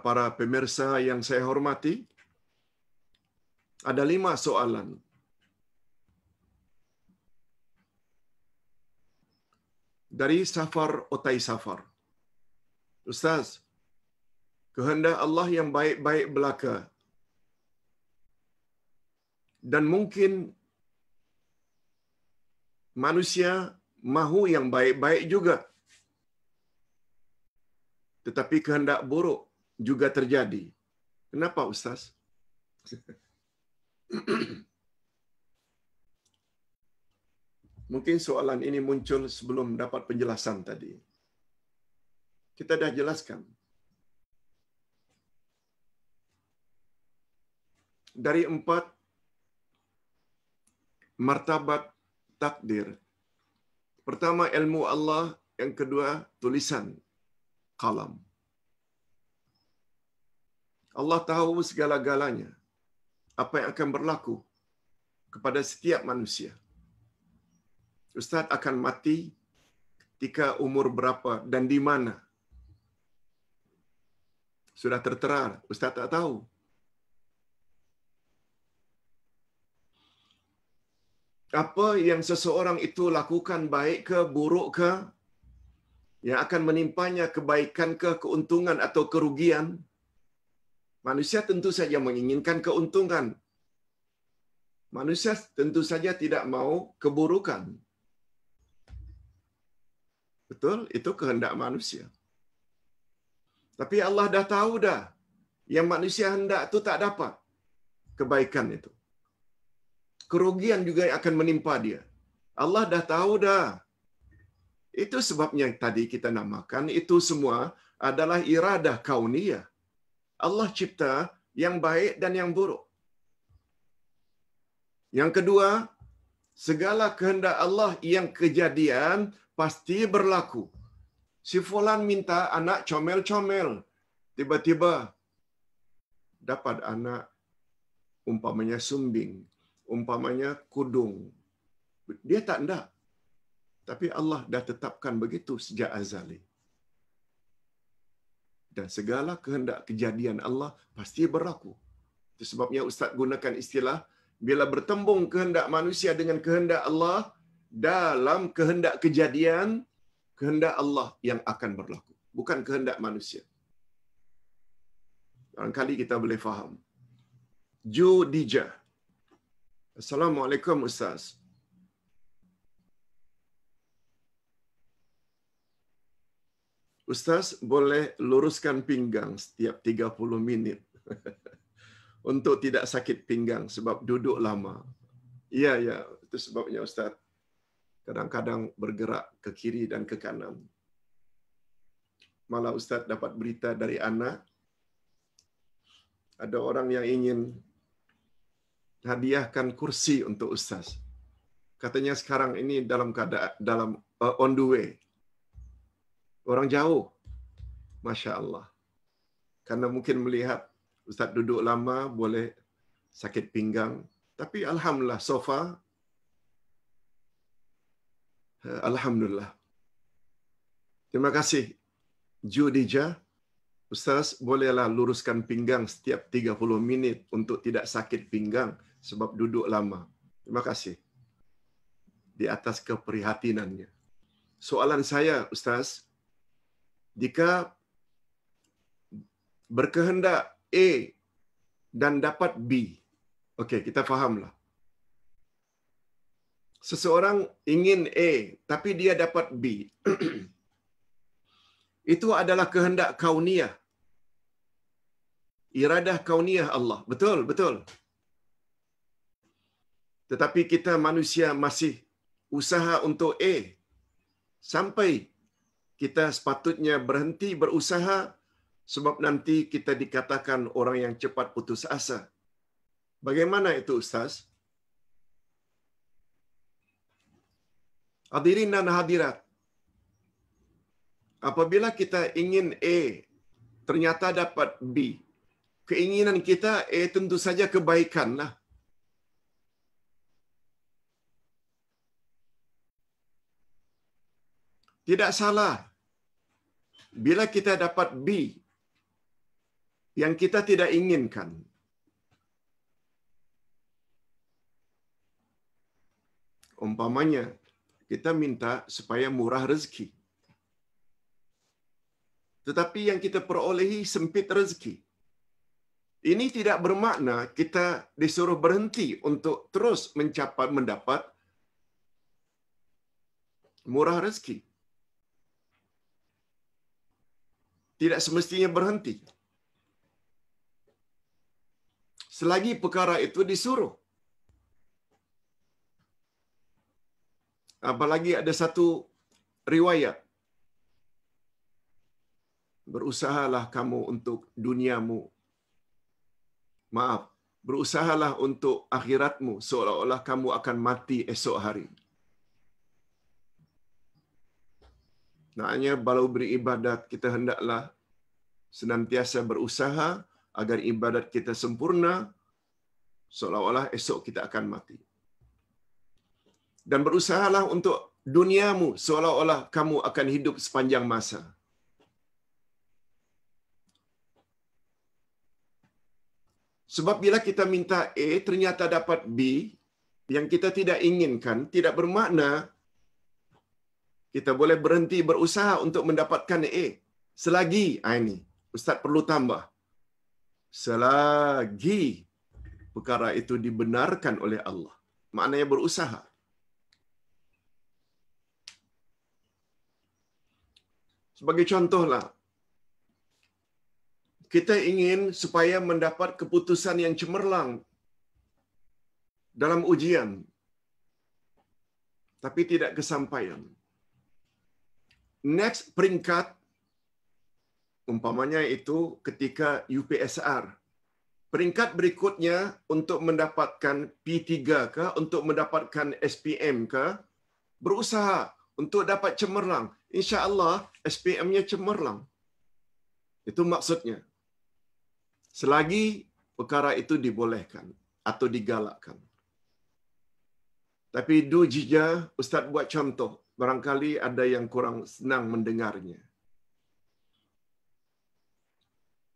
para pemirsa yang saya hormati, ada 5 soalan. Dari Safar Otai Safar. Ustaz, kehendak Allah yang baik-baik belaka. Dan mungkin manusia mahu yang baik-baik juga. Tetapi kehendak buruk juga terjadi. Kenapa, Ustaz? Mungkin soalan ini muncul sebelum dapat penjelasan tadi. Kita dah jelaskan. Dari 4 martabat takdir. Pertama, ilmu Allah. Yang kedua, tulisan qalam. Allah tahu segala-galanya. Apa yang akan berlaku kepada setiap manusia. Ustaz akan mati ketika umur berapa dan di mana? Sudah tertera, Ustaz tak tahu. Apa yang seseorang itu lakukan, baik ke buruk ke, yang akan menimpanya kebaikan ke, keuntungan atau kerugian, manusia tentu saja menginginkan keuntungan. Manusia tentu saja tidak mau keburukan. Betul? Itu kehendak manusia. Tapi Allah dah tahu dah, yang manusia hendak itu tak dapat kebaikan itu. Kerugian juga yang akan menimpa dia. Allah dah tahu dah. Itu sebabnya tadi kita namakan itu semua adalah iradah kauniyah. Allah cipta yang baik dan yang buruk. Yang kedua, segala kehendak Allah yang kejadian pasti berlaku. Si fulan minta anak comel-comel. Tiba-tiba dapat anak umpamanya sumbing, umpamanya kudung. Dia tak hendak. Tapi Allah dah tetapkan begitu sejak azali. Dan segala kehendak kejadian Allah pasti berlaku. Itu sebabnya Ustaz gunakan istilah, bila bertembung kehendak manusia dengan kehendak Allah, dalam kehendak kejadian, kehendak Allah yang akan berlaku. Bukan kehendak manusia. Barangkali kita boleh faham. Judijah. Assalamualaikum Ustaz. Ustaz boleh luruskan pinggang setiap 30 minit untuk tidak sakit pinggang sebab duduk lama. Ya, itu sebabnya Ustaz kadang-kadang bergerak ke kiri dan ke kanan. Malah Ustaz dapat berita dari anak, ada orang yang ingin hadiahkan kursi untuk Ustaz. Katanya sekarang ini dalam keadaan on the way. Orang jauh. Masya Allah. Karena mungkin melihat Ustaz duduk lama, boleh sakit pinggang. Tapi Alhamdulillah, so far, Alhamdulillah. Terima kasih, Judijah. Ustaz, bolehlah luruskan pinggang setiap 30 minit untuk tidak sakit pinggang sebab duduk lama. Terima kasih. Di atas keprihatinannya. Soalan saya, Ustaz, jika berkehendak A dan dapat B. Okey, kita fahamlah. Seseorang ingin A, tapi dia dapat B. Itu adalah kehendak kauniyah. Iradah kauniyah Allah. Betul, betul. Tetapi kita manusia masih usaha untuk A. Sampai kita sepatutnya berhenti berusaha sebab nanti kita dikatakan orang yang cepat putus asa. Bagaimana itu, Ustaz? Hadirin dan hadirat, apabila kita ingin A, ternyata dapat B. Keinginan kita A tentu saja kebaikanlah. Tidak salah. Bila kita dapat B, yang kita tidak inginkan. Umpamanya, kita minta supaya murah rezeki. Tetapi yang kita perolehi sempit rezeki. Ini tidak bermakna kita disuruh berhenti untuk terus mendapat murah rezeki. Tidak semestinya berhenti. Selagi perkara itu disuruh. Apalagi ada satu riwayat. Berusahalah kamu untuk duniamu. Maaf, berusahalah untuk akhiratmu seolah-olah kamu akan mati esok hari. Maknanya, kalau beribadat, kita hendaklah senantiasa berusaha agar ibadat kita sempurna, seolah-olah esok kita akan mati. Dan berusahalah untuk duniamu, seolah-olah kamu akan hidup sepanjang masa. Sebab bila kita minta A, ternyata dapat B, yang kita tidak inginkan, tidak bermakna kita boleh berhenti berusaha untuk mendapatkan A. Selagi, ini Ustaz perlu tambah, selagi perkara itu dibenarkan oleh Allah. Maknanya berusaha. Sebagai contohlah, kita ingin supaya mendapat keputusan yang cemerlang dalam ujian, tapi tidak kesampaian. Next peringkat, umpamanya itu ketika UPSR. Peringkat berikutnya untuk mendapatkan P3 ke, untuk mendapatkan SPM ke, berusaha untuk dapat cemerlang. InsyaAllah SPM-nya cemerlang. Itu maksudnya. Selagi perkara itu dibolehkan atau digalakkan. Tapi du jija, Ustaz buat contoh. Barangkali ada yang kurang senang mendengarnya.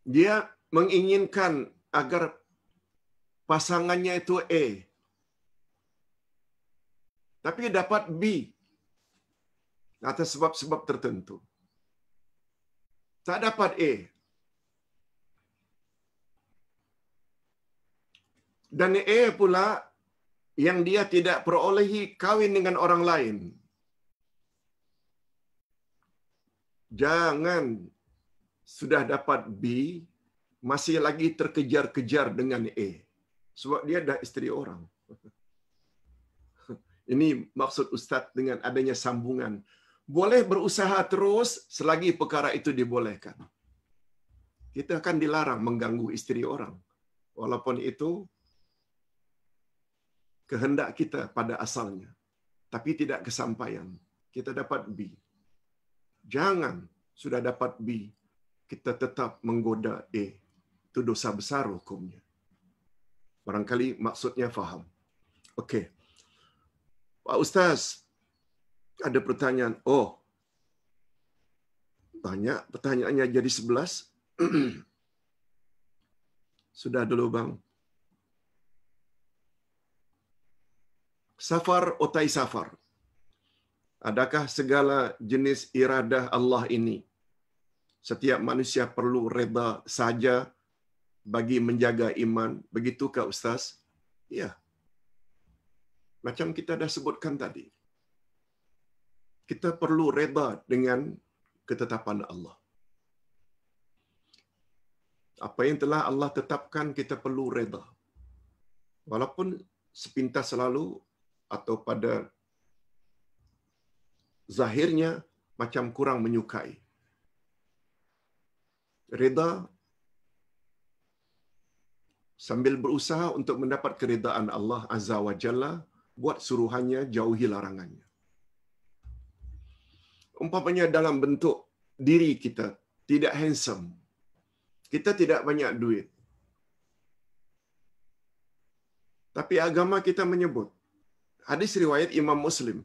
Dia menginginkan agar pasangannya itu A. Tapi dapat B. Atas sebab-sebab tertentu. Tak dapat A. Dan A pula yang dia tidak perolehi kawin dengan orang lain. Jangan sudah dapat B, masih lagi terkejar-kejar dengan A. Sebab dia dah isteri orang. Ini maksud Ustaz dengan adanya sambungan. Boleh berusaha terus selagi perkara itu dibolehkan. Kita akan dilarang mengganggu isteri orang. Walaupun itu kehendak kita pada asalnya. Tapi tidak kesampaian. Kita dapat B. Jangan sudah dapat B, kita tetap menggoda A. Itu dosa besar hukumnya. Barangkali maksudnya faham. Okey. Pak Ustaz, ada pertanyaan. Oh, banyak pertanyaannya jadi 11. Sudah dulu bang. Safar otai safar. Adakah segala jenis iradah Allah ini setiap manusia perlu reda saja bagi menjaga iman? Begitukah Ustaz? Ya. Macam kita dah sebutkan tadi. Kita perlu reda dengan ketetapan Allah. Apa yang telah Allah tetapkan, kita perlu reda. Walaupun sepintas selalu atau pada zahirnya macam kurang menyukai. Reda sambil berusaha untuk mendapat keredaan Allah Azza wa Jalla, buat suruhannya, jauhi larangannya. Umpamanya dalam bentuk diri kita tidak handsome, kita tidak banyak duit, tapi agama kita menyebut, hadis riwayat Imam Muslim,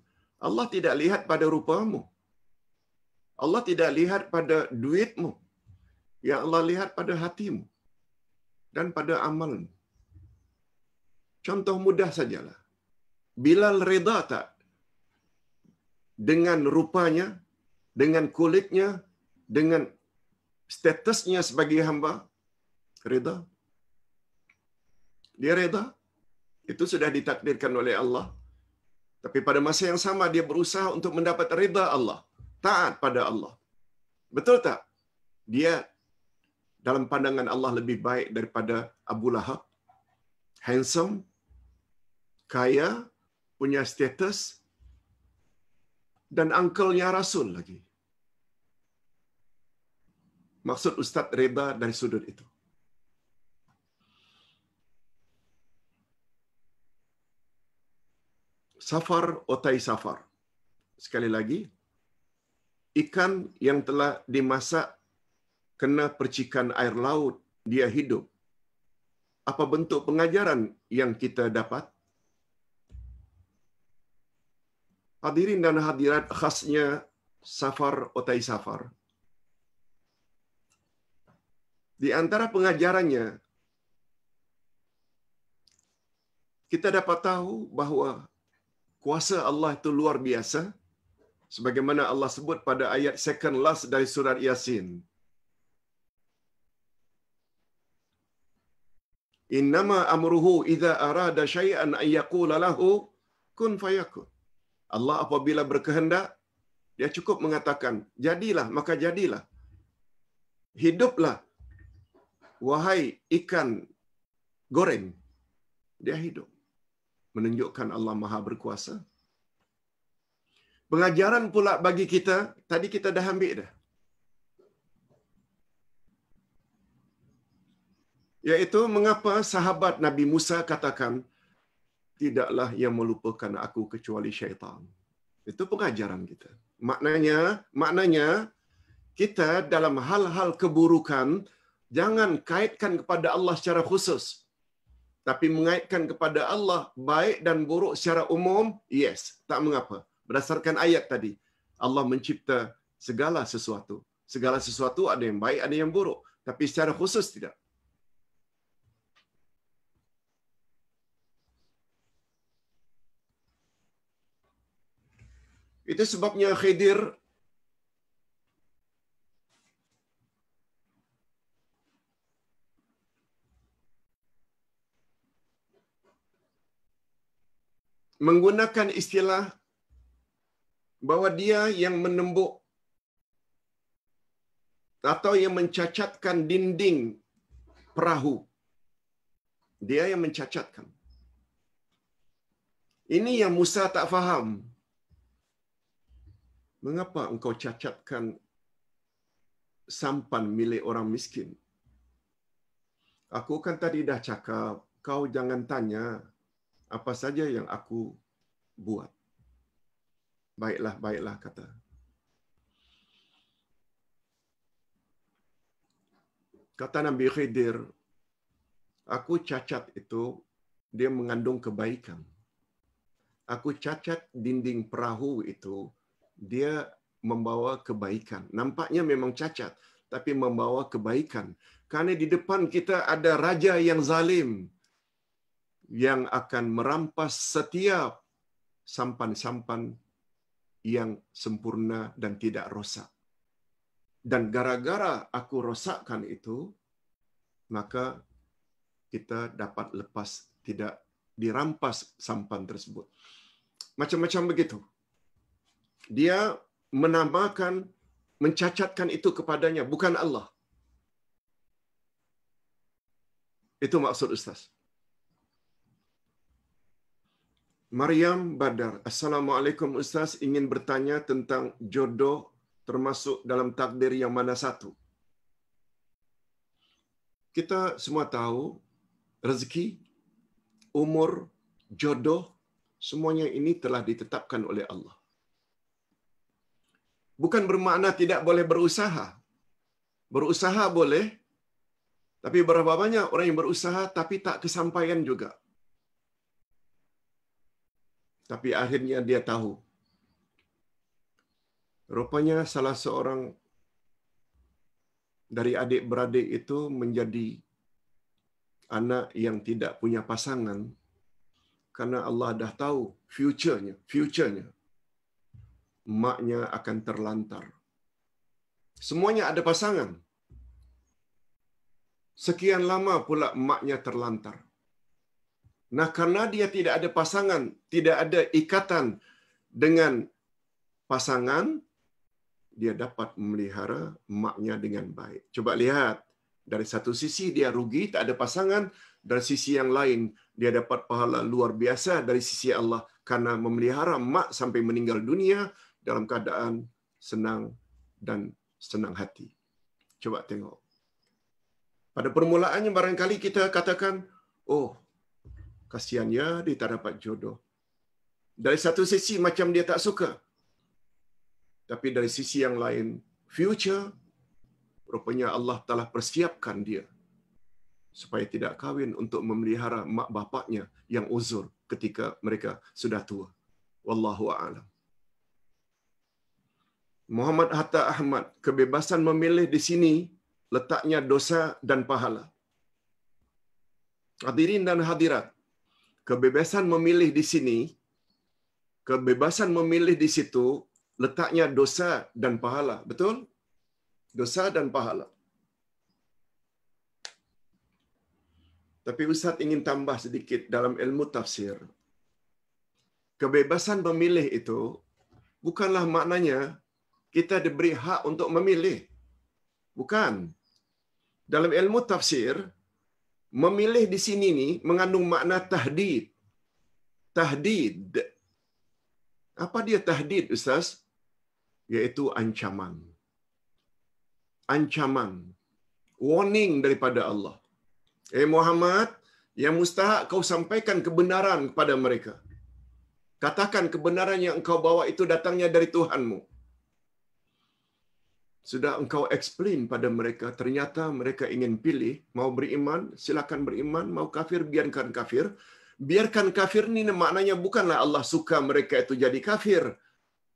Allah tidak lihat pada rupamu, Allah tidak lihat pada duitmu, yang Allah lihat pada hatimu. dan pada amal. Contoh mudah sajalah. Bilal reda tak dengan rupanya, dengan kulitnya, dengan statusnya sebagai hamba? Reda. Dia reda. Itu sudah ditakdirkan oleh Allah. Tapi pada masa yang sama dia berusaha untuk mendapat reda Allah. Taat pada Allah. Betul tak? Dia dalam pandangan Allah lebih baik daripada Abu Lahab. Handsome, kaya, punya status, dan uncle-nya Rasul lagi. Maksud Ustaz reda dari sudut itu. Safar otai safar. Sekali lagi, ikan yang telah dimasak kena percikan air laut, dia hidup. Apa bentuk pengajaran yang kita dapat? Hadirin dan hadirat, khasnya safar otai safar. Di antara pengajarannya, kita dapat tahu bahawa kuasa Allah itu luar biasa, sebagaimana Allah sebut pada ayat second last dari surat Yasin. Innama amruhu idza arada syai'an ay yaqula lahu kun fayakun. Allah apabila berkehendak, dia cukup mengatakan, jadilah, maka jadilah. Hiduplah, wahai ikan goreng. Dia hidup. Menunjukkan Allah Maha Berkuasa. Pengajaran pula bagi kita, tadi kita dah ambil dah. Yaitu mengapa sahabat Nabi Musa katakan, tidaklah yang melupakan aku kecuali syaitan. Itu pengajaran kita. Maknanya kita dalam hal-hal keburukan jangan kaitkan kepada Allah secara khusus, tapi mengaitkan kepada Allah baik dan buruk secara umum. Yes, tak mengapa. Berdasarkan ayat tadi, Allah mencipta segala sesuatu. Segala sesuatu ada yang baik, ada yang buruk, tapi secara khusus tidak. Itu sebabnya Khidir menggunakan istilah bahwa dia yang menembuk atau yang mencacatkan dinding perahu. Dia yang mencacatkan. Ini yang Musa tak faham. Mengapa engkau cacatkan sampan milik orang miskin? Aku kan tadi dah cakap, kau jangan tanya apa saja yang aku buat. Baiklah, baiklah, kata. Kata Nabi Khidir, aku cacat itu, dia mengandung kebaikan. Aku cacat dinding perahu itu, dia membawa kebaikan. Nampaknya memang cacat, tapi membawa kebaikan. Karena di depan kita ada raja yang zalim, yang akan merampas setiap sampan-sampan yang sempurna dan tidak rosak. Dan gara-gara aku rosakkan itu, maka kita dapat lepas, tidak dirampas sampan tersebut. Macam-macam begitu. Dia menambahkan, mencacatkan itu kepadanya, bukan Allah. Itu maksud Ustaz. Maryam Badar. Assalamualaikum Ustaz, ingin bertanya tentang jodoh termasuk dalam takdir yang mana satu. Kita semua tahu rezeki, umur, jodoh, semuanya ini telah ditetapkan oleh Allah. Bukan bermakna tidak boleh berusaha. Berusaha boleh, tapi berapa banyak orang yang berusaha tapi tak kesampaian juga. Tapi akhirnya dia tahu. Rupanya salah seorang dari adik-beradik itu menjadi anak yang tidak punya pasangan, karena Allah dah tahu future-nya, maknya akan terlantar. Semuanya ada pasangan. Sekian lama pula maknya terlantar. Nah, karena dia tidak ada pasangan, tidak ada ikatan dengan pasangan, dia dapat memelihara maknya dengan baik. Coba lihat, dari satu sisi dia rugi, tak ada pasangan, dari sisi yang lain dia dapat pahala luar biasa dari sisi Allah karena memelihara mak sampai meninggal dunia dalam keadaan senang dan senang hati. Coba tengok. Pada permulaannya barangkali kita katakan, oh, kasihan ya dia tak dapat jodoh. Dari satu sisi macam dia tak suka. Tapi dari sisi yang lain, future, rupanya Allah telah persiapkan dia supaya tidak kahwin untuk memelihara mak bapaknya yang uzur ketika mereka sudah tua. Wallahu a'lam. Muhammad Hatta Ahmad, kebebasan memilih di sini letaknya dosa dan pahala. Hadirin dan hadirat, kebebasan memilih di sini, kebebasan memilih di situ letaknya dosa dan pahala. Betul? Dosa dan pahala. Tapi Ustaz ingin tambah sedikit dalam ilmu tafsir. Kebebasan memilih itu bukanlah maknanya kita diberi hak untuk memilih. Bukan. Dalam ilmu tafsir, memilih di sini ni mengandung makna tahdid. Tahdid. Apa dia tahdid, Ustaz? Yaitu ancaman. Ancaman. Warning daripada Allah. Muhammad, yang mustahak kau sampaikan kebenaran kepada mereka. Katakan kebenaran yang engkau bawa itu datangnya dari Tuhanmu. Sudah engkau explain pada mereka, ternyata mereka ingin pilih, mau beriman, silakan beriman, mau kafir, biarkan kafir. Biarkan kafir ni maknanya bukanlah Allah suka mereka itu jadi kafir,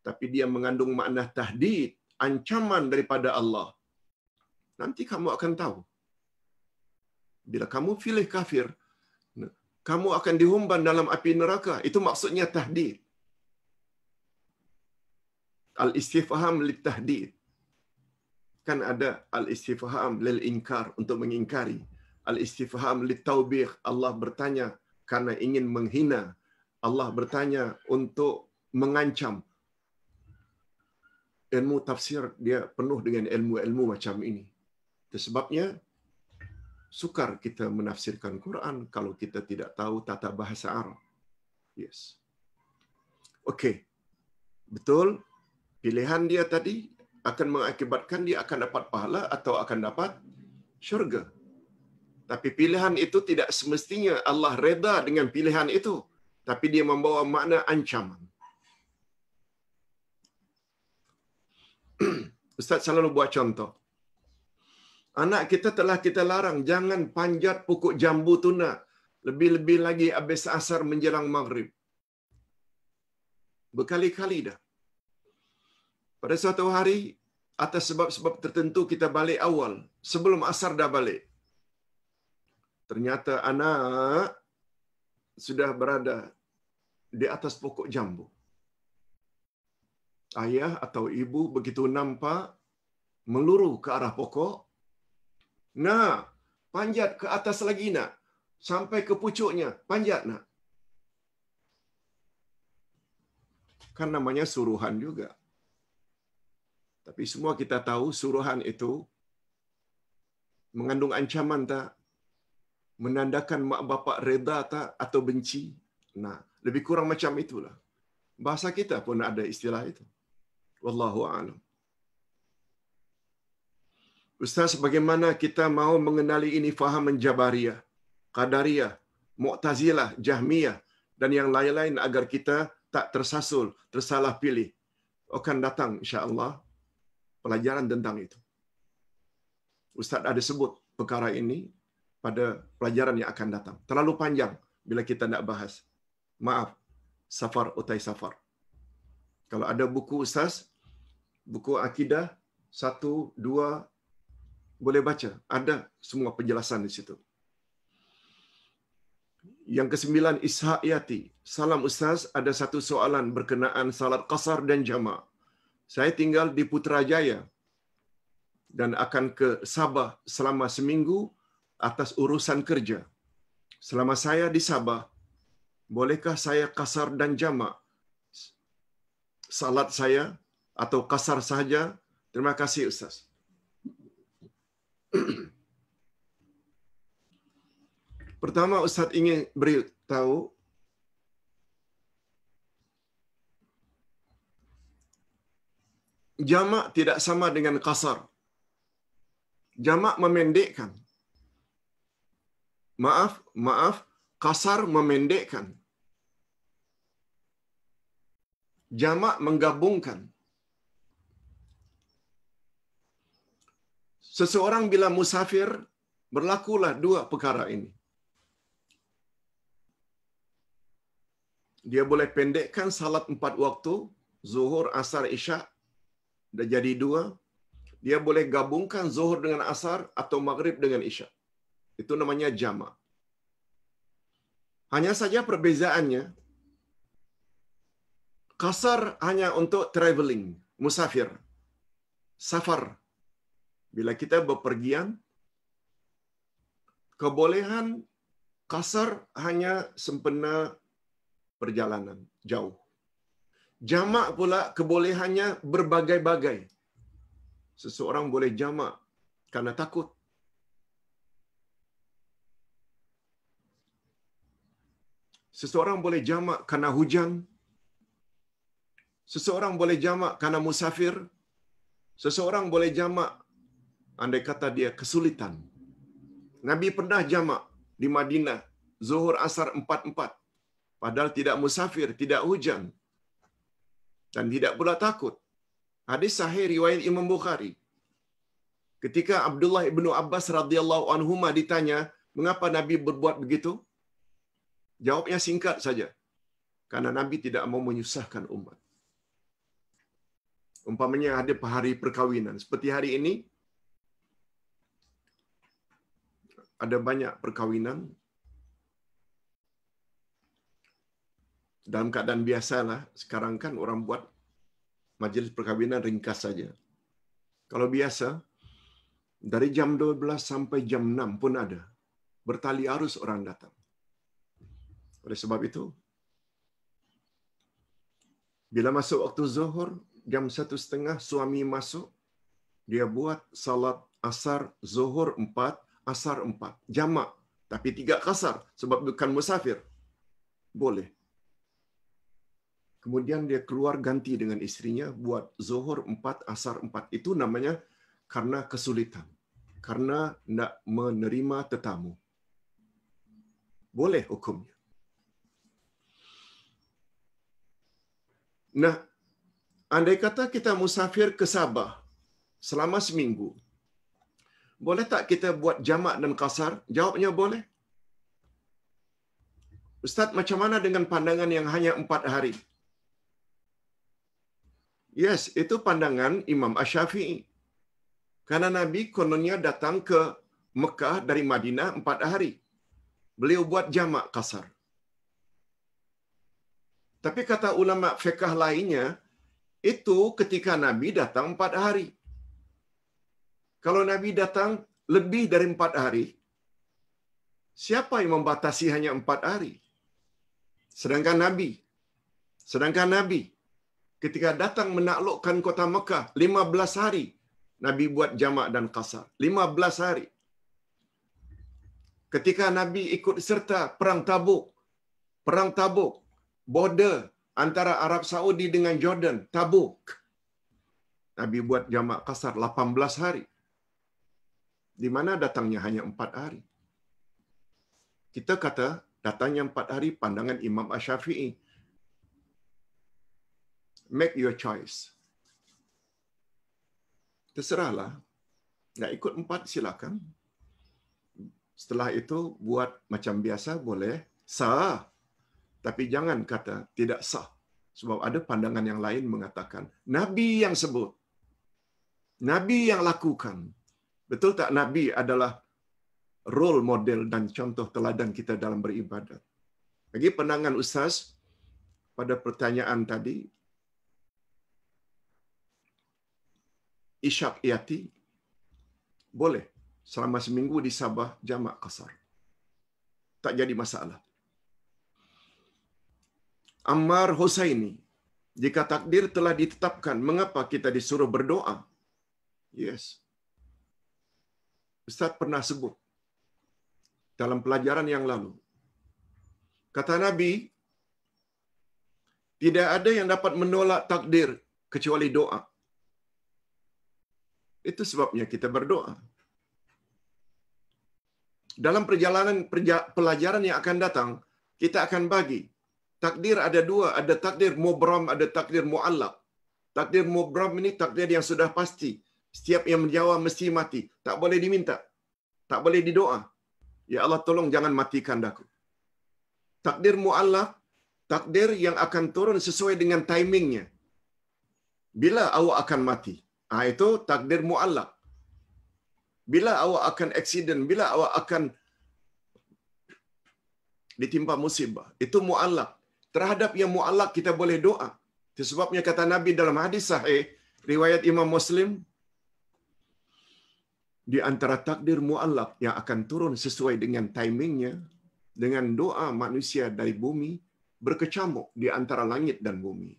tapi dia mengandung makna tahdid, ancaman daripada Allah. Nanti kamu akan tahu. Bila kamu pilih kafir, kamu akan dihumban dalam api neraka. Itu maksudnya tahdid. Al-istifham lit-tahdid. Kan ada al-istifham lil-inkar, untuk mengingkari. Al-istifham lit-taubih, Allah bertanya karena ingin menghina. Allah bertanya untuk mengancam. Ilmu tafsir dia penuh dengan ilmu-ilmu macam ini. Itu sebabnya sukar kita menafsirkan Quran kalau kita tidak tahu tata bahasa Arab. Yes. Okey. Betul. Pilihan dia tadi akan mengakibatkan dia akan dapat pahala atau akan dapat syurga. Tapi pilihan itu tidak semestinya Allah reda dengan pilihan itu. Tapi dia membawa makna ancaman. Ustaz selalu buat contoh. Anak kita telah kita larang, jangan panjat pokok jambu tuna. Lebih-lebih lagi habis asar menjelang maghrib. Berkali-kali dah. Pada suatu hari, atas sebab-sebab tertentu kita balik awal. Sebelum asar dah balik. Ternyata anak sudah berada di atas pokok jambu. Ayah atau ibu begitu nampak, meluru ke arah pokok. Nah, panjat ke atas lagi nak. Sampai ke pucuknya, panjat nak. Kan namanya suruhan juga. Tapi semua kita tahu suruhan itu mengandung ancaman tak? Menandakan mak bapak reda tak atau benci? Nah, lebih kurang macam itulah. Bahasa kita pun ada istilah itu. Wallahu a'lam. Ustaz, bagaimana kita mau mengenali ini fahaman Jabariyah, Qadariyah, Mu'tazilah, Jahmiyah dan yang lain-lain agar kita tak tersasul, tersalah pilih? Akan datang insya-Allah pelajaran tentang itu. Ustaz ada sebut perkara ini pada pelajaran yang akan datang. Terlalu panjang bila kita nak bahas. Maaf, safar utai safar. Kalau ada buku Ustaz, buku akidah 1, 2, boleh baca. Ada semua penjelasan di situ. Yang kesembilan, Ishaq Yati. Salam Ustaz, ada satu soalan berkenaan salat qasar dan jamak. Saya tinggal di Putrajaya dan akan ke Sabah selama seminggu atas urusan kerja. Selama saya di Sabah, bolehkah saya qasar dan jamak salat saya atau qasar sahaja? Terima kasih Ustaz. Pertama, Ustaz ingin beritahu jamak tidak sama dengan qasar. Jamak memendekkan. Maaf, qasar memendekkan. Jamak menggabungkan. Seseorang bila musafir, berlakulah dua perkara ini. Dia boleh pendekkan salat 4 waktu, zuhur, asar, isyak, dah jadi 2. Dia boleh gabungkan zuhur dengan asar atau maghrib dengan isyak. Itu namanya jamak. Hanya saja perbezaannya, qasar hanya untuk traveling, musafir, safar. Bila kita bepergian, kebolehan qasar hanya sempena perjalanan jauh. Jamak pula kebolehannya berbagai-bagai. Seseorang boleh jamak karena takut. Seseorang boleh jamak karena hujan. Seseorang boleh jamak karena musafir. Seseorang boleh jamak andai kata dia kesulitan. Nabi pernah jamak di Madinah, zuhur asar 4-4. Padahal tidak musafir, tidak hujan. Dan tidak pula takut. Hadis sahih riwayat Imam Bukhari. Ketika Abdullah ibnu Abbas radhiyallahu anhuma ditanya, mengapa Nabi berbuat begitu? Jawabnya singkat saja. Karena Nabi tidak mau menyusahkan umat. Umpamanya ada hari perkawinan. Seperti hari ini, ada banyak perkawinan. Dalam keadaan biasalah, sekarang kan orang buat majlis perkawinan ringkas saja. Kalau biasa, dari jam 12 sampai jam 6 pun ada. Bertali arus orang datang. Oleh sebab itu, bila masuk waktu zuhur, jam 1:30 suami masuk, dia buat salat asar, zuhur 4, asar 4. Jamak, tapi 3 qasar sebab bukan musafir. Boleh. Kemudian dia keluar ganti dengan istrinya, buat zuhur 4, asar 4. Itu namanya karena kesulitan. Karena nak menerima tetamu. Boleh hukumnya. Nah, andai kata kita musafir ke Sabah selama seminggu, boleh tak kita buat jamak dan qasar? Jawabnya boleh. Ustaz, macam mana dengan pandangan yang hanya 4 hari? Yes, itu pandangan Imam Asy-Syafi'i. Karena Nabi kononnya datang ke Mekah dari Madinah 4 hari. Beliau buat jamak qasar. Tapi kata ulama fiqh lainnya, itu ketika Nabi datang 4 hari. Kalau Nabi datang lebih dari 4 hari, siapa yang membatasi hanya 4 hari? Sedangkan Nabi ketika datang menaklukkan kota Mekah 15 hari, Nabi buat jamak dan qasar. 15 hari. Ketika Nabi ikut serta perang Tabuk, border antara Arab Saudi dengan Jordan, Tabuk. Nabi buat jamak qasar 18 hari. Di mana datangnya hanya 4 hari? Kita kata datangnya 4 hari pandangan Imam Asy-Syafi'i. Make your choice. Terserahlah. Nak ikut 4 silakan. Setelah itu buat macam biasa boleh. Sah. Tapi jangan kata tidak sah. Sebab ada pandangan yang lain mengatakan Nabi yang sebut. Nabi yang lakukan. Betul tak Nabi adalah role model dan contoh teladan kita dalam beribadat? Bagi pandangan Ustaz pada pertanyaan tadi, isyak yati boleh selama seminggu di Sabah jamak qasar. Tak jadi masalah. Ammar Husaini, jika takdir telah ditetapkan, mengapa kita disuruh berdoa? Yes. Ustaz pernah sebut dalam pelajaran yang lalu. Kata Nabi, tidak ada yang dapat menolak takdir kecuali doa. Itu sebabnya kita berdoa. Dalam perjalanan pelajaran yang akan datang, kita akan bagi. Takdir ada dua, ada takdir mubram, ada takdir mu'allaq. Takdir mubram ini takdir yang sudah pasti. Setiap yang menjawab mesti mati. Tak boleh diminta. Tak boleh didoa. Ya Allah tolong jangan matikan aku. Takdir mu'allaq, takdir yang akan turun sesuai dengan timingnya. Bila awak akan mati? Itu takdir mu'allaq. Bila awak akan accident, bila awak akan ditimpa musibah, itu mu'allaq. Terhadap yang mu'allaq kita boleh doa. Itu sebabnya kata Nabi dalam hadis sahih, riwayat Imam Muslim, di antara takdir mu'allaq yang akan turun sesuai dengan timingnya, dengan doa manusia dari bumi, berkecamuk di antara langit dan bumi.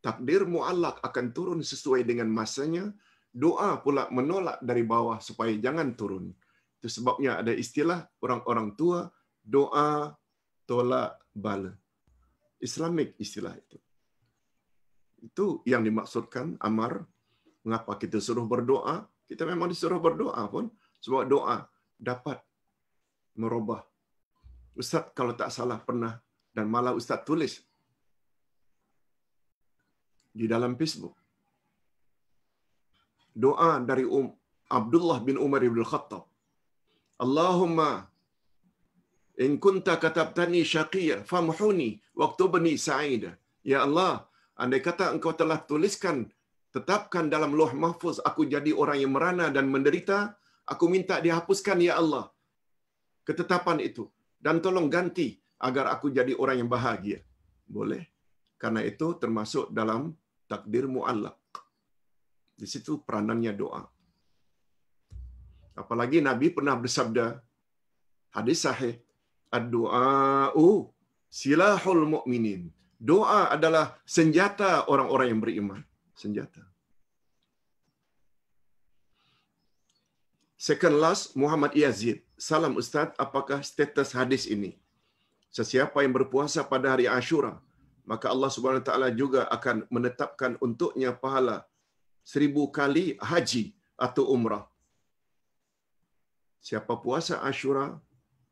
Takdir mu'allaq akan turun sesuai dengan masanya, doa pula menolak dari bawah supaya jangan turun. Itu sebabnya ada istilah orang-orang tua, doa tolak bala. Islamik istilah itu. Itu yang dimaksudkan Ammar. Mengapa kita suruh berdoa? Kita memang disuruh berdoa pun. Sebab doa dapat merubah. Ustaz kalau tak salah pernah, dan malah Ustaz tulis di dalam Facebook. Doa dari Abdullah bin Umar bin Khattab. Allahumma in kunta katabtani syaqiyya famhuni waktubni sa'ida. Ya Allah, andai kata engkau telah tuliskan, tetapkan dalam Lauh Mahfuz aku jadi orang yang merana dan menderita, aku minta dihapuskan ya Allah ketetapan itu dan tolong ganti agar aku jadi orang yang bahagia. Boleh. Karena itu termasuk dalam takdir mu'allaq. Di situ peranannya doa. Apalagi Nabi pernah bersabda, hadis sahih, ad-du'a'u silahul mu'minin. Doa adalah senjata orang-orang yang beriman. Senjata. Second last, Muhammad Yazid. Salam Ustaz, apakah status hadis ini? Sesiapa yang berpuasa pada hari Ashura, maka Allah Subhanahu Wa Taala juga akan menetapkan untuknya pahala 1000 kali haji atau umrah. Siapa puasa Ashura,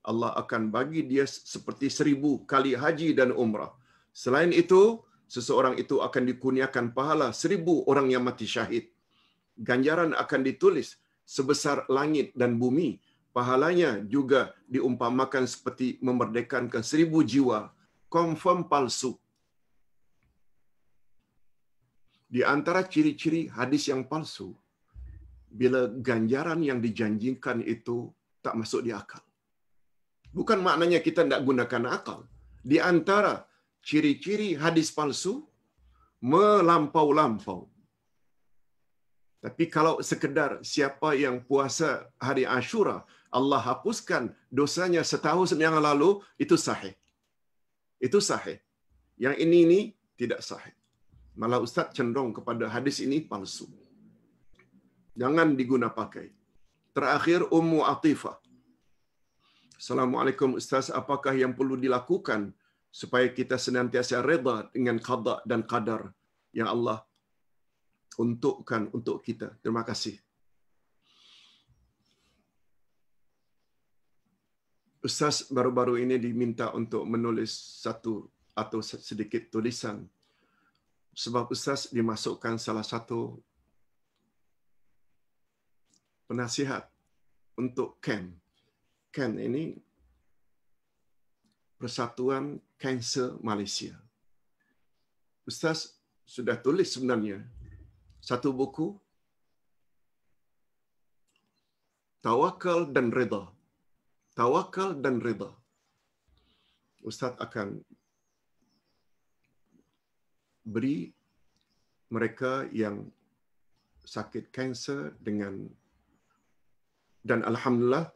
Allah akan bagi dia seperti 1000 kali haji dan umrah. Selain itu, seseorang itu akan dikurniakan pahala 1000 orang yang mati syahid. Ganjaran akan ditulis sebesar langit dan bumi. Pahalanya juga diumpamakan seperti memerdekakan 1000 jiwa. Confirm palsu. Di antara ciri-ciri hadis yang palsu, bila ganjaran yang dijanjikan itu tak masuk di akal. Bukan maknanya kita tidak gunakan akal. Di antara ciri-ciri hadis palsu, melampau-lampau. Tapi kalau sekedar siapa yang puasa hari Ashura, Allah hapuskan dosanya setahun yang lalu, itu sahih. Itu sahih. Yang ini tidak sahih. Malah Ustaz cenderung kepada hadis ini palsu. Jangan diguna pakai. Terakhir, Ummu Atifah. Assalamualaikum Ustaz, apakah yang perlu dilakukan supaya kita senantiasa redha dengan qada dan qadar yang Allah untukkan untuk kita? Terima kasih. Ustaz baru-baru ini diminta untuk menulis satu atau sedikit tulisan. Sebab Ustaz dimasukkan salah satu penasihat untuk CAN. CAN ini Persatuan Kanser Malaysia. Ustaz sudah tulis sebenarnya satu buku, Tawakal dan Redha. Tawakal dan Redha. Ustaz akan beri mereka yang sakit kanser dan alhamdulillah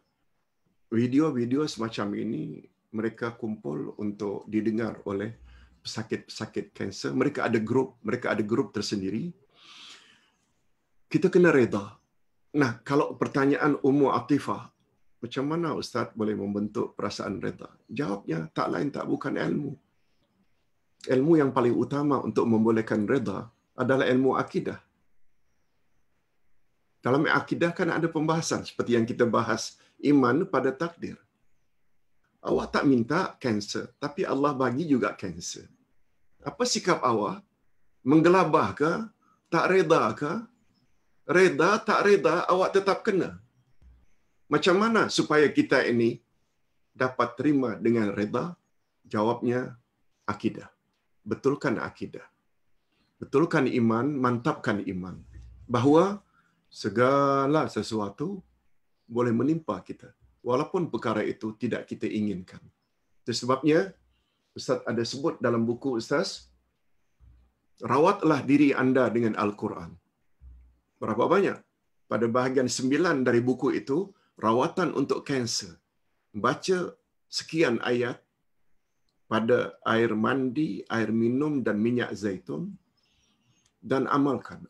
video-video semacam ini mereka kumpul untuk didengar oleh pesakit-pesakit kanser. Mereka ada grup tersendiri. Kita kena reda. Nah, kalau pertanyaan Ummu Atifah, macam mana Ustaz boleh membentuk perasaan reda? Jawabnya tak lain tak bukan ilmu. Ilmu yang paling utama untuk membolehkan reda adalah ilmu akidah. Dalam akidah kan ada pembahasan seperti yang kita bahas iman pada takdir. Awak tak minta kanser, tapi Allah bagi juga kanser. Apa sikap awak? Menggelabah ke? Tak reda ke? Reda, tak reda, awak tetap kena. Macam mana supaya kita ini dapat terima dengan reda? Jawabnya akidah. Betulkan akidah. Betulkan iman, mantapkan iman. Bahawa segala sesuatu boleh menimpa kita. Walaupun perkara itu tidak kita inginkan. Itu sebabnya Ustaz ada sebut dalam buku Ustaz, rawatlah diri anda dengan Al-Quran. Berapa banyak? Pada bahagian 9 dari buku itu, rawatan untuk kanser. Baca sekian ayat pada air mandi, air minum dan minyak zaitun dan amalkan.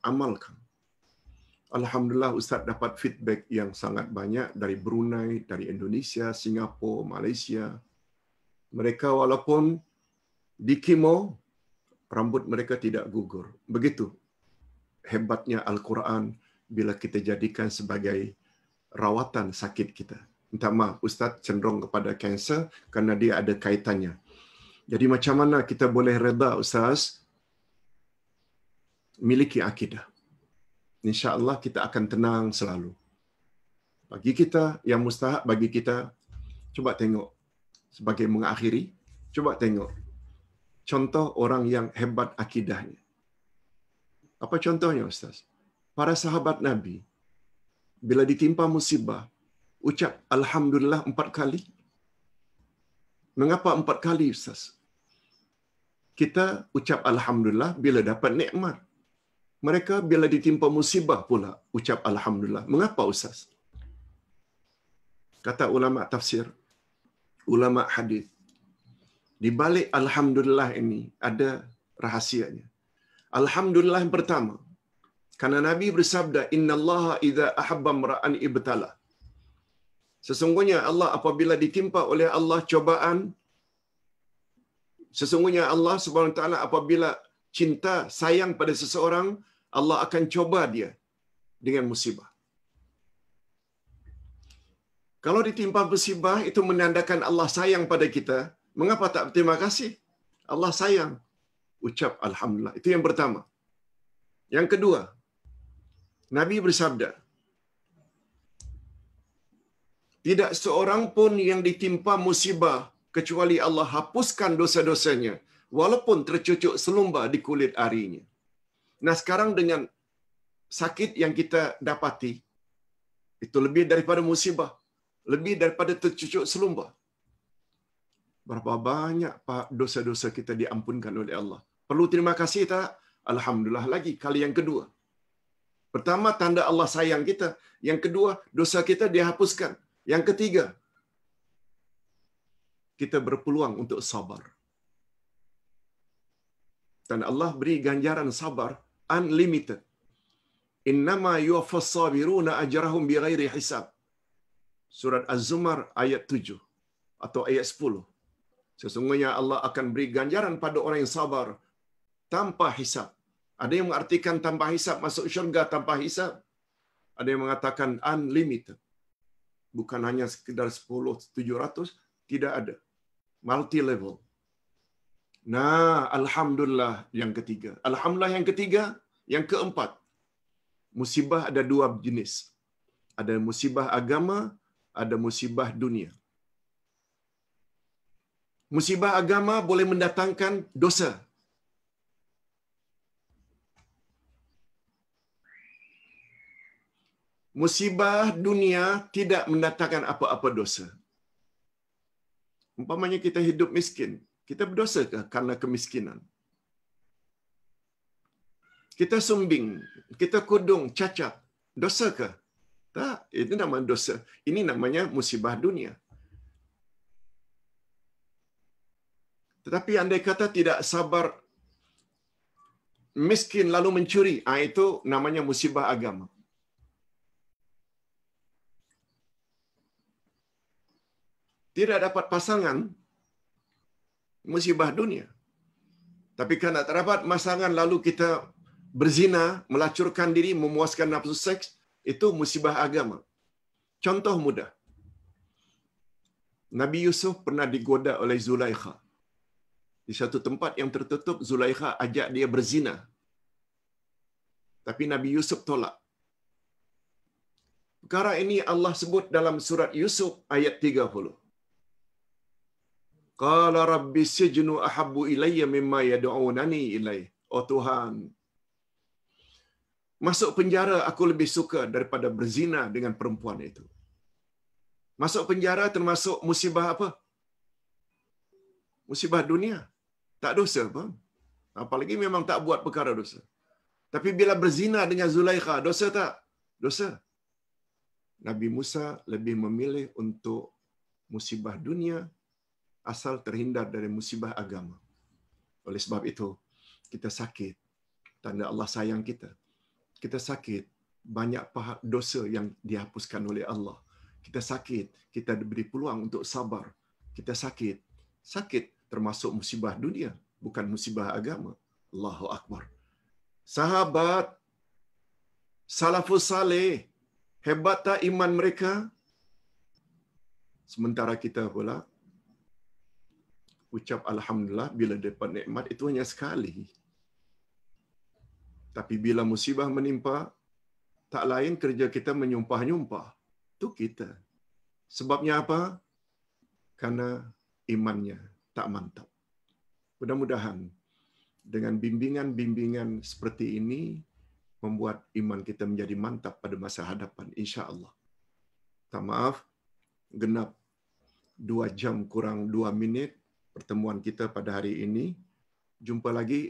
Alhamdulillah Ustaz dapat feedback yang sangat banyak dari Brunei, dari Indonesia, Singapura, Malaysia. Mereka walaupun di kemo, rambut mereka tidak gugur. Begitu hebatnya Al-Quran bila kita jadikan sebagai rawatan sakit kita. Minta maaf, Ustaz cenderung kepada kanser kerana dia ada kaitannya. Jadi macam mana kita boleh reda Ustaz? Miliki akidah. InsyaAllah kita akan tenang selalu. Bagi kita yang mustahak, bagi kita, cuba tengok sebagai mengakhiri, cuba tengok contoh orang yang hebat akidahnya. Apa contohnya Ustaz? Para sahabat Nabi, bila ditimpa musibah, ucap Alhamdulillah 4 kali. Mengapa 4 kali Ustaz? Kita ucap Alhamdulillah bila dapat nikmat. Mereka bila ditimpa musibah pula ucap Alhamdulillah. Mengapa Ustaz? Kata ulama tafsir, ulama hadis, di balik Alhamdulillah ini ada rahasianya. Alhamdulillah yang pertama, karena Nabi bersabda, Innallaha idza ahabba imra'an ibtala. Sesungguhnya Allah apabila ditimpa oleh Allah cobaan, sesungguhnya Allah Subhanahu Wa Taala apabila cinta sayang pada seseorang, Allah akan coba dia dengan musibah. Kalau ditimpa musibah itu menandakan Allah sayang pada kita. Mengapa tak berterima kasih? Allah sayang. Ucap Alhamdulillah. Itu yang pertama. Yang kedua, Nabi bersabda, tidak seorang pun yang ditimpa musibah kecuali Allah hapuskan dosa-dosanya walaupun tercucuk selumba di kulit arinya. Nah sekarang dengan sakit yang kita dapati, itu lebih daripada musibah, lebih daripada tercucuk selumba. Berapa banyak dosa-dosa kita diampunkan oleh Allah. Perlu terima kasih tak? Alhamdulillah lagi kali yang kedua. Pertama, tanda Allah sayang kita. Yang kedua, dosa kita dihapuskan. Yang ketiga, kita berpeluang untuk sabar. Dan Allah beri ganjaran sabar unlimited. Innama yuwaffas sabiruna ajrahum bighairi hisab. Surat Az-Zumar ayat 7 atau ayat 10. Sesungguhnya Allah akan beri ganjaran pada orang yang sabar tanpa hisab. Ada yang mengartikan tanpa hisab masuk syurga tanpa hisab. Ada yang mengatakan unlimited. Bukan hanya sekedar 10-700, tidak ada. Multi level. Nah, alhamdulillah yang ketiga. Alhamdulillah yang ketiga, yang keempat. Musibah ada 2 jenis. Ada musibah agama, ada musibah dunia. Musibah agama boleh mendatangkan dosa. Musibah dunia tidak mendatangkan apa-apa dosa. Umpamanya kita hidup miskin, kita berdosa ke karena kemiskinan? Kita sumbing, kita kudung, cacat, dosa ke? Tak, itu namanya dosa. Ini namanya musibah dunia. Tetapi andai kata tidak sabar, miskin lalu mencuri, itu namanya musibah agama. Tidak dapat pasangan, musibah dunia. Tapi karena tak dapat pasangan lalu kita berzina, melacurkan diri, memuaskan nafsu seks, itu musibah agama. Contoh mudah. Nabi Yusuf pernah digoda oleh Zulaikha. Di satu tempat yang tertutup, Zulaikha ajak dia berzina. Tapi Nabi Yusuf tolak. Perkara ini Allah sebut dalam surat Yusuf ayat 30. Qala rabbi sijnu ahabbu ilayya mimma yad'unani ilaih. Oh Tuhan, masuk penjara aku lebih suka daripada berzina dengan perempuan itu. Masuk penjara termasuk musibah apa? Musibah dunia. Tak dosa apa? Apalagi memang tak buat perkara dosa. Tapi bila berzina dengan Zulaikha, dosa tak? Dosa. Nabi Musa lebih memilih untuk musibah dunia asal terhindar dari musibah agama. Oleh sebab itu, kita sakit. Tanda Allah sayang kita. Kita sakit. Banyak dosa yang dihapuskan oleh Allah. Kita sakit. Kita diberi peluang untuk sabar. Kita sakit. Sakit termasuk musibah dunia. Bukan musibah agama. Allahu Akbar. Sahabat, salafus saleh, hebat tak iman mereka? Sementara kita pula ucap Alhamdulillah bila dapat nikmat itu hanya sekali. Tapi bila musibah menimpa, tak lain kerja kita menyumpah-nyumpah. Itu kita. Sebabnya apa? Karena imannya tak mantap. Mudah-mudahan dengan bimbingan-bimbingan seperti ini membuat iman kita menjadi mantap pada masa hadapan, insya-Allah. Tak maaf, genap 2 jam kurang 2 minit pertemuan kita pada hari ini. Jumpa lagi